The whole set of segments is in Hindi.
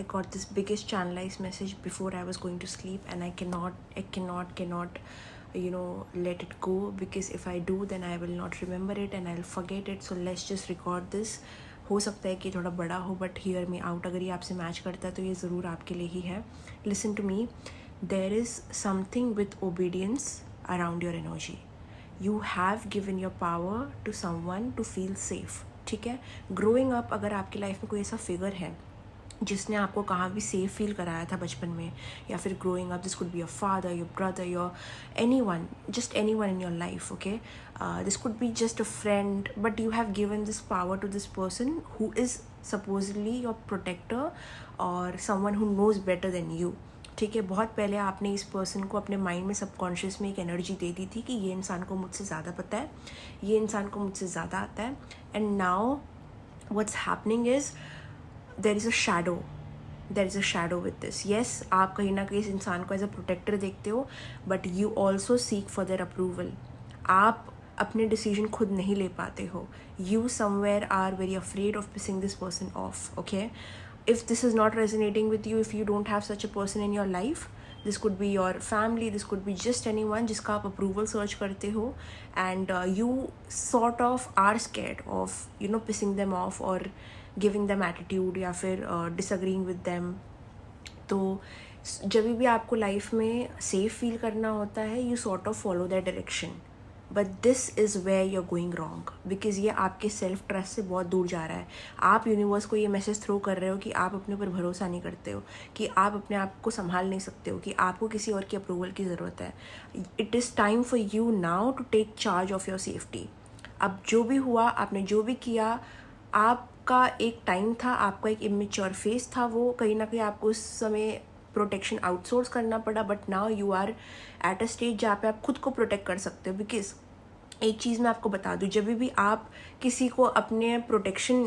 I got this biggest channelized message before I was going to sleep, and I cannot let it go, because if I do then I will not remember it and I'll forget it. So let's just record this. हो सकता है कि थोड़ा बड़ा हो, बट हियर मी आउट अगर ये आपसे मैच करता है तो ये ज़रूर आपके लिए ही है. Listen to me. There is something with obedience around your energy. You have given your power to someone to feel safe. ठीक है. ग्रोइंग अप, अगर आपकी लाइफ में कोई ऐसा फिगर है जिसने आपको कहाँ भी सेफ फील कराया था बचपन में, या फिर growing up, this could be your father, your brother, your anyone, just anyone in your life. Okay, this could be just a friend, but you have given this power to this person who is supposedly your protector और someone who knows better than you. ठीक है. बहुत पहले आपने इस पर्सन को अपने माइंड में सबकॉन्शियस में एक एनर्जी दे दी थी कि ये इंसान को मुझसे ज़्यादा पता है, ये इंसान को मुझसे ज़्यादा आता है. And now what's happening is there is a shadow with this. Yes, आप कहीं ना कहीं इस इंसान को एज अ प्रोटेक्टर देखते हो, but you also seek for their approval. आप अपने डिसीजन खुद नहीं ले पाते हो. You somewhere are very afraid of pissing this person off. Okay, if this is not resonating with you, if you don't have such a person in your life, this could be your family, this could be just anyone जिसका आप अप्रूवल सर्च करते हो, and you sort of are scared of pissing them off or giving them attitude या फिर डिसअग्रीइंग विद दैम. तो जब भी आपको लाइफ में सेफ फील करना होता है, you sort of follow that direction, but this is where you are going wrong, because ये आपके सेल्फ ट्रस्ट से बहुत दूर जा रहा है. आप यूनिवर्स को ये मैसेज थ्रो कर रहे हो कि आप अपने ऊपर भरोसा नहीं करते हो, कि आप अपने आप को संभाल नहीं सकते हो, कि आपको किसी और की अप्रूवल की ज़रूरत है. It is time for you now to take charge of your safety. अब जो भी हुआ, आपने जो भी किया, आपका एक टाइम था, आपका एक इमेच्योर फेस था, वो कहीं ना कहीं आपको उस समय प्रोटेक्शन आउटसोर्स करना पड़ा. But now you are at a stage जहाँ पे आप खुद को प्रोटेक्ट कर सकते हो. बिकॉज एक चीज़ मैं आपको बता दूँ, जब भी आप किसी को अपने प्रोटेक्शन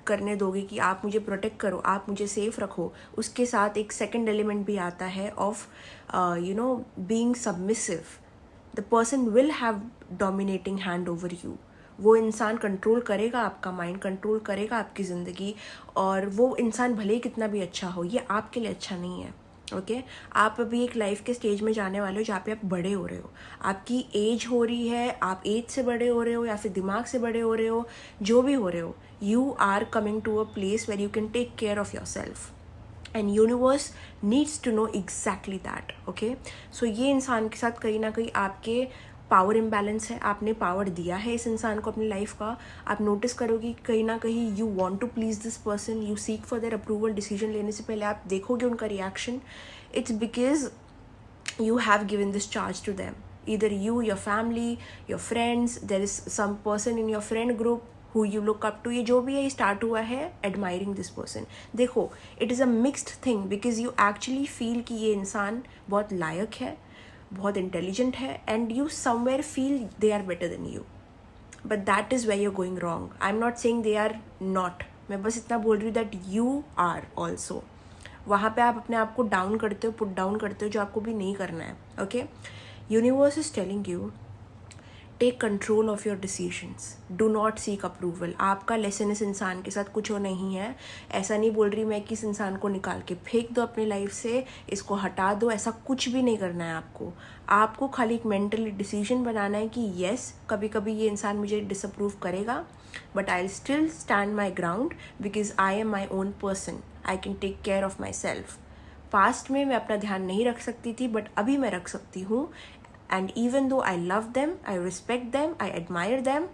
करने दोगे कि आप मुझे प्रोटेक्ट करो, आप मुझे सेफ रखो, उसके साथ एक सेकेंड एलिमेंट भी आता है of being submissive. The person will have dominating hand over you. वो इंसान कंट्रोल करेगा आपका माइंड, कंट्रोल करेगा आपकी ज़िंदगी, और वो इंसान भले ही कितना भी अच्छा हो, ये आपके लिए अच्छा नहीं है. ओके, आप अभी एक लाइफ के स्टेज में जाने वाले हो जहाँ पे आप बड़े हो रहे हो, आपकी एज हो रही है, आप एज से बड़े हो रहे हो या फिर दिमाग से बड़े हो रहे हो, जो भी हो रहे हो, you are coming to a place where you can take care of your self, and universe needs to know exactly that. Okay, so ये इंसान के साथ कहीं ना कहीं आपके पावर इम्बैलेंस है. आपने पावर दिया है इस इंसान को अपनी लाइफ का. आप नोटिस करोगे कि कहीं ना कहीं you want to please this person, you seek for their approval. Decision लेने से पहले आप देखोगे उनका reaction. It's because you have given this charge to them, either you, your family, your friends, there is some person in your friend group who you look up to. ये जो भी है, स्टार्ट हुआ है admiring this person. देखो, it is a mixed thing because you actually feel कि ये इंसान बहुत लायक है, बहुत इंटेलिजेंट है, and you somewhere feel they are better than you. But that is where you are going wrong. I am not saying they are not. मैं बस इतना बोल रही हूँ दैट यू आर ऑल्सो. वहाँ पे आप अपने आप को डाउन करते हो, पुट डाउन करते हो, जो आपको भी नहीं करना है. Okay, universe is telling you take control of your decisions, do not seek approval. आपका लेसन इस इंसान के साथ कुछ और नहीं है. ऐसा नहीं बोल रही मैं कि इस इंसान को निकाल के फेंक दो अपनी लाइफ से, इसको हटा दो, ऐसा कुछ भी नहीं करना है आपको. आपको खाली एक मेंटली डिसीजन बनाना है कि येस, कभी कभी ये इंसान मुझे डिसअप्रूव करेगा, but I will still stand my ground because I am my own person. I can take care of my self. Past में मैं अपना ध्यान नहीं रख सकती थी, बट अभी मैं रख सकती हूँ. And even though I love them, I respect them, I admire them,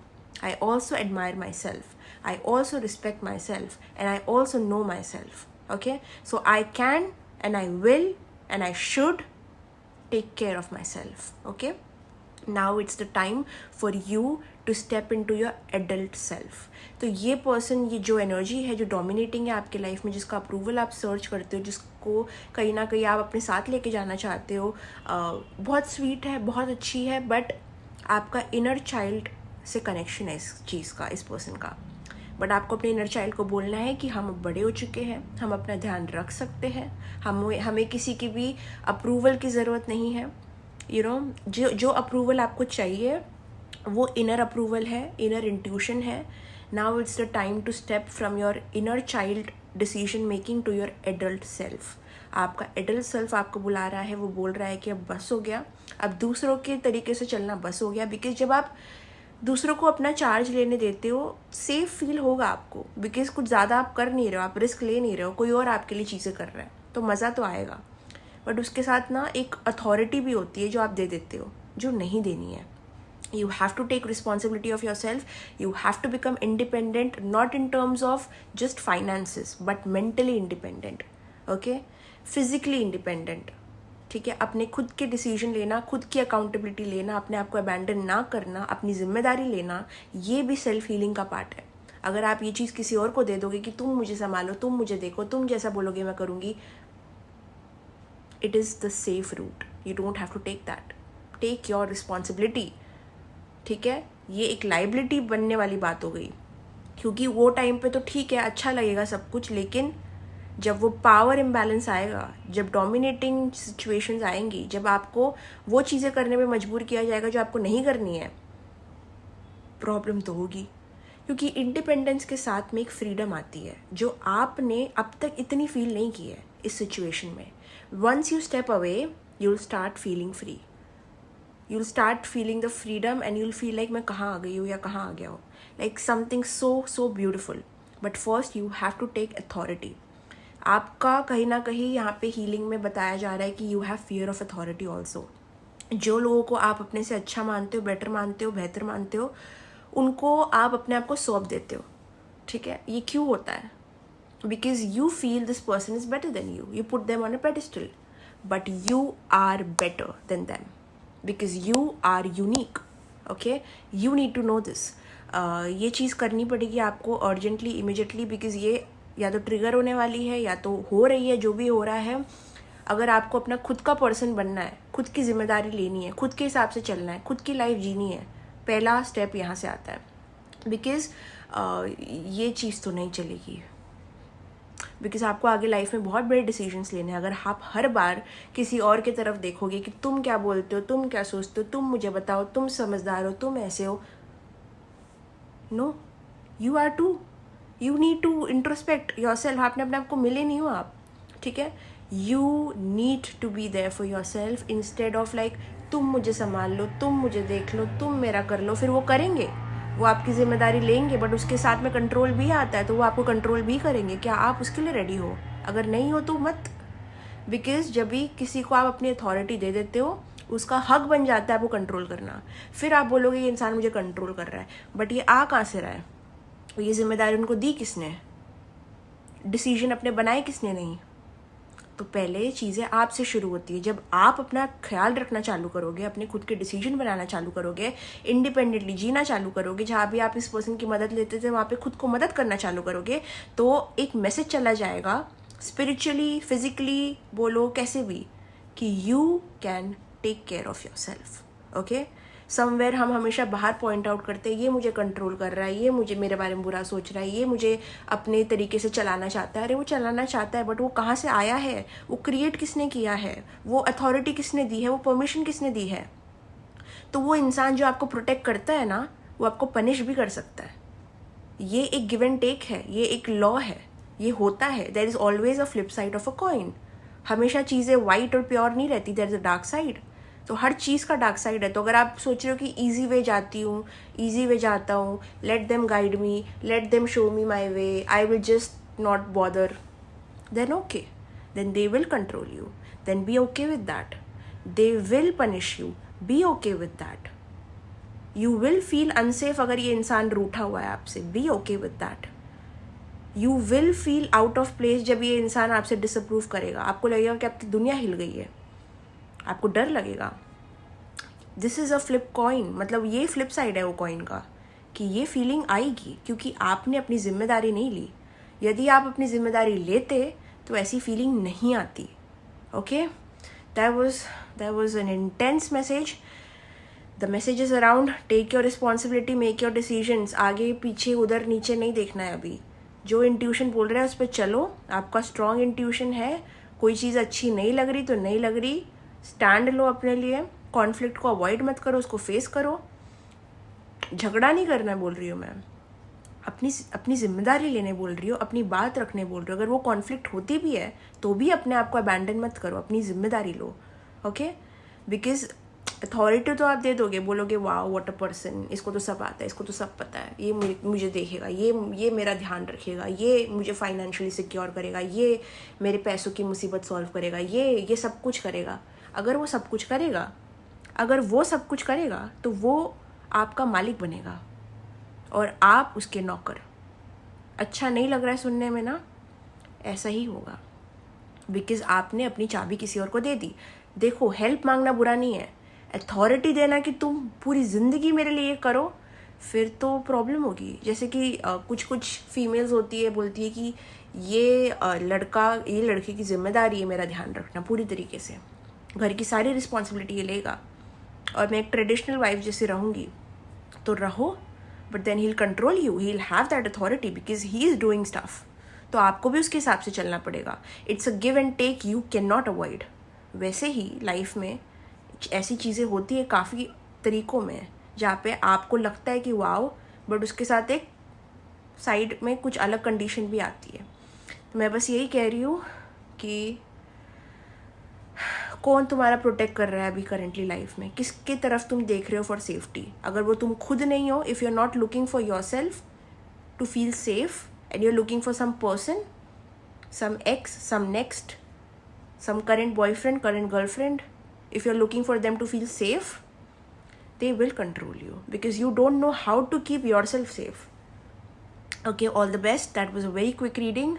I also admire myself. I also respect myself, and I also know myself. Okay? So I can, and I will, and I should take care of myself. Okay? Now it's the time for you to step into your adult self. तो ये पर्सन, ये जो एनर्जी है जो डोमिनेटिंग है आपके लाइफ में, जिसका अप्रूवल आप सर्च करते हो, जिसको कहीं ना कहीं आप अपने साथ लेके जाना चाहते हो, बहुत स्वीट है, बहुत अच्छी है, बट आपका इनर चाइल्ड से कनेक्शन है इस चीज़ का, इस पर्सन का. बट आपको अपने इनर चाइल्ड को बोलना है कि हम बड़े हो चुके हैं, हम अपना ध्यान रख सकते हैं, हमें किसी की भी अप्रूवल की ज़रूरत नहीं है. जो अप्रूवल आपको चाहिए वो इनर अप्रूवल है, इनर इंट्यूशन है. Now it's the time to step from your inner child decision making to your adult self. आपका एडल्ट सेल्फ आपको बुला रहा है, वो बोल रहा है कि अब बस हो गया, अब दूसरों के तरीके से चलना बस हो गया। बिकॉज जब आप दूसरों को अपना चार्ज लेने देते हो, सेफ फील होगा आपको, बिकॉज कुछ ज़्यादा आप कर नहीं रहे हो, आप रिस्क ले नहीं रहे हो, कोई और आपके लिए चीज़ें कर रहा है, तो मज़ा तो आएगा। बट उसके साथ ना एक अथॉरिटी भी होती है जो आप दे देते हो, जो नहीं देनी है। You have to take responsibility of yourself. You have to become independent, not in terms of just finances, but mentally independent. Okay? Physically independent. ठीक है, अपने खुद के डिसीजन लेना, खुद की अकाउंटेबिलिटी लेना, अपने आप को अबैंडन ना करना, अपनी जिम्मेदारी लेना, ये भी सेल्फ हीलिंग का पार्ट है। अगर आप ये चीज़ किसी और को दे दोगे कि तुम मुझे संभालो, तुम मुझे देखो, तुम जैसा बोलोगे मैं करूँगी, it is the safe route. You don't have to take that. Take your responsibility. ठीक है, ये एक लाइबिलिटी बनने वाली बात हो गई, क्योंकि वो टाइम पे तो ठीक है, अच्छा लगेगा सब कुछ, लेकिन जब वो पावर इम्बैलेंस आएगा, जब डोमिनेटिंग सिचुएशंस आएंगी, जब आपको वो चीज़ें करने में मजबूर किया जाएगा जो आपको नहीं करनी है, प्रॉब्लम तो होगी। क्योंकि इंडिपेंडेंस के साथ में एक फ्रीडम आती है जो आपने अब तक इतनी फील नहीं की है इस सिचुएशन में। Once you step away, you will start feeling free, you'll start feeling the freedom and you'll feel like मैं कहाँ आ गई हूँ या कहाँ आ गया हूँ, like something so beautiful. But first you have to take authority. आपका कहीं ना कहीं यहाँ पे हीलिंग में बताया जा रहा है कि you have fear of authority also. जो लोगों को आप अपने से अच्छा मानते हो, बेटर मानते हो, बेहतर मानते हो, उनको आप अपने आप को सौंप देते हो। ठीक है, ये क्यों होता है? Because you feel this person is better than you. You put them on a pedestal. But you are better than them. Because you are unique. Okay? You need to know this. ये चीज़ करनी पड़ेगी आपको अर्जेंटली, इमिजिएटली, बिकॉज ये या तो ट्रिगर होने वाली है या तो हो रही है, जो भी हो रहा है। अगर आपको अपना खुद का पर्सन बनना है, खुद की जिम्मेदारी लेनी है, खुद के हिसाब से चलना है, खुद की लाइफ जीनी है, पहला स्टेप यहाँ से आता है। बिकॉज ये चीज़ तो नहीं चलेगी, बिकॉज आपको आगे लाइफ में बहुत बड़े डिसीजंस लेने हैं। अगर आप हर बार किसी और की तरफ देखोगे कि तुम क्या बोलते हो, तुम क्या सोचते हो, तुम मुझे बताओ, तुम समझदार हो, तुम ऐसे हो, no, you are too, you need to introspect your self. आपने अपने आप को मिले नहीं हो आप। ठीक है, you need to be there for your self instead of like तुम मुझे संभाल लो, तुम मुझे देख लो, तुम मेरा कर लो। फिर वो करेंगे, वो आपकी जिम्मेदारी लेंगे, बट उसके साथ में कंट्रोल भी आता है, तो वो आपको कंट्रोल भी करेंगे। क्या आप उसके लिए रेडी हो? अगर नहीं हो तो मत। बिकॉज जब भी किसी को आप अपनी अथॉरिटी दे देते हो, उसका हक बन जाता है आपको कंट्रोल करना। फिर आप बोलोगे ये इंसान मुझे कंट्रोल कर रहा है, बट ये आ कहाँ से रहा है? ये जिम्मेदारी उनको दी किसने? डिसीजन अपने बनाए किसने? नहीं। तो पहले चीज़ें आपसे शुरू होती है। जब आप अपना ख्याल रखना चालू करोगे, अपने खुद के डिसीजन बनाना चालू करोगे, इंडिपेंडेंटली जीना चालू करोगे, जहाँ भी आप इस पर्सन की मदद लेते थे वहाँ पे खुद को मदद करना चालू करोगे, तो एक मैसेज चला जाएगा स्पिरिचुअली, फिजिकली, बोलो कैसे भी, कि you can take care of your self. Okay, somewhere हम हमेशा बाहर पॉइंट आउट करते हैं, ये मुझे कंट्रोल कर रहा है, ये मुझे मेरे बारे में बुरा सोच रहा है, ये मुझे अपने तरीके से चलाना चाहता है। अरे वो चलाना चाहता है, बट वो कहाँ से आया है? वो क्रिएट किसने किया है? वो अथॉरिटी किसने दी है? वो परमिशन किसने दी है? तो वो इंसान जो आपको प्रोटेक्ट करता है ना, वो आपको पनिश भी कर सकता है। ये एक गिव एंड टेक है, ये एक लॉ है, ये होता है। There is always a flip side of a coin. हमेशा चीज़ें वाइट और प्योर नहीं रहती, there is a dark side. तो हर चीज़ का डार्क साइड है। तो अगर आप सोच रहे हो कि ईजी वे जाती हूँ, ईजी वे जाता हूँ, let them guide me, let them show me my way, I will just not bother, then okay, then they will control you, then be okay with that. They will punish you, be okay with that. You will feel unsafe अगर ये इंसान रूठा हुआ है आपसे, be okay with that. You will feel out of place जब ये इंसान आपसे डिसअप्रूव करेगा। आपको लगेगा कि आपकी दुनिया हिल गई है, आपको डर लगेगा। This is a flip coin, मतलब ये फ्लिप साइड है वो कॉइन का, कि ये फीलिंग आएगी क्योंकि आपने अपनी जिम्मेदारी नहीं ली। यदि आप अपनी जिम्मेदारी लेते तो ऐसी फीलिंग नहीं आती। Okay, that was an intense message. The message is around take your responsibility, make your decisions. आगे पीछे उधर नीचे नहीं देखना है अभी। जो इंट्यूशन बोल रहा है उस पर चलो, आपका स्ट्रॉन्ग इंट्यूशन है। कोई चीज़ अच्छी नहीं लग रही तो नहीं लग रही, स्टैंड लो अपने लिए। कॉन्फ्लिक्ट को अवॉइड मत करो, उसको फेस करो। झगड़ा नहीं करना बोल रही हूँ मैं, अपनी जिम्मेदारी लेने बोल रही हो, अपनी बात रखने बोल रही हो। अगर वो कॉन्फ्लिक्ट होती भी है तो भी अपने आप को अबैंडन मत करो, अपनी जिम्मेदारी लो, ओके। बिकॉज अथॉरिटी तो आप दे दोगे, बोलोगे वाह व्हाट अ पर्सन, इसको तो सब आता है, इसको तो सब पता है, ये मुझे देखेगा, ये मेरा ध्यान रखेगा, ये मुझे फाइनेंशियली सिक्योर करेगा, ये मेरे पैसों की मुसीबत सॉल्व करेगा, ये सब कुछ करेगा। अगर वो सब कुछ करेगा तो वो आपका मालिक बनेगा और आप उसके नौकर। अच्छा नहीं लग रहा है सुनने में ना? ऐसा ही होगा, बिकॉज आपने अपनी चाबी किसी और को दे दी। देखो, हेल्प मांगना बुरा नहीं है, अथॉरिटी देना कि तुम पूरी ज़िंदगी मेरे लिए करो, फिर तो प्रॉब्लम होगी। जैसे कि कुछ फीमेल्स होती है, बोलती है कि ये लड़के की जिम्मेदारी है मेरा ध्यान रखना पूरी तरीके से, घर की सारी रिस्पॉन्सिबिलिटी ये लेगा और मैं एक ट्रेडिशनल वाइफ जैसे रहूँगी। तो रहो, but then he will control you, he will have that authority because he is doing stuff. तो आपको भी उसके हिसाब से चलना पड़ेगा। It's a give and take, you can not avoid. वैसे ही लाइफ में ऐसी चीज़ें होती है काफ़ी तरीक़ों में, जहाँ पे आपको लगता है कि वाओ, बट उसके साथ एक साइड में कुछ अलग कंडीशन भी आती है। तो मैं बस यही कह रही हूँ कि कौन तुम्हारा प्रोटेक्ट कर रहा है अभी करेंटली लाइफ में, किसकी तरफ तुम देख रहे हो फॉर सेफ्टी। अगर वो तुम खुद नहीं हो, if you are not looking for your self to feel safe and you are looking for some person, some ex, some next, some current boyfriend, current girlfriend, if you're looking for them to feel safe, they will control you because you don't know how to keep yourself safe. Okay, all the best. That was a very quick reading.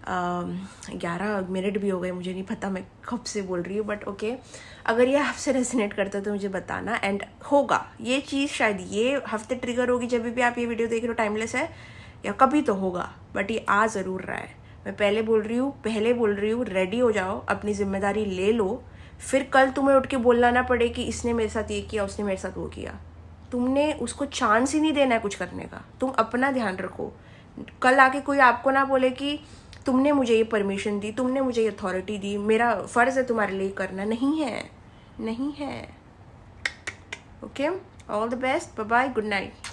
11 minute भी हो गए, मुझे नहीं पता मैं कब से बोल रही हूँ, बट ओके। अगर ये आपसे रेजोनेट करता है तो मुझे बताना, एंड होगा ये चीज़ शायद ये हफ्ते ट्रिगर होगी जब भी आप ये वीडियो देख रहे हो, टाइमलेस है या कभी तो होगा, बट ये आ ज़रूर रहा है। मैं पहले बोल रही हूँ रेडी हो जाओ, अपनी जिम्मेदारी ले लो, फिर कल तुम्हें उठ के बोलना ना पड़े कि इसने मेरे साथ ये किया, उसने मेरे साथ वो किया। तुमने उसको चांस ही नहीं देना है कुछ करने का। तुम अपना ध्यान रखो, कल आके कोई आपको ना बोले कि तुमने मुझे ये परमिशन दी, तुमने मुझे ये अथॉरिटी दी, मेरा फ़र्ज़ है तुम्हारे लिए करना। नहीं है। Okay, all the best, bye bye, good night.